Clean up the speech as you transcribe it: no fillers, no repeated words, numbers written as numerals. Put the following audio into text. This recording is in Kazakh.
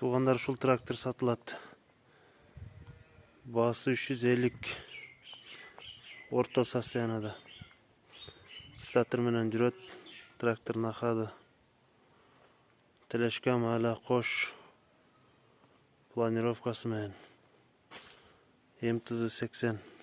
Туугандар, ушул трактор сатылат. Баасы 350 орто состояниеда. Статор менен жүрөт. Трактордун акады. Телешкам ала кош. Планировкасы менен. МТЗ 80.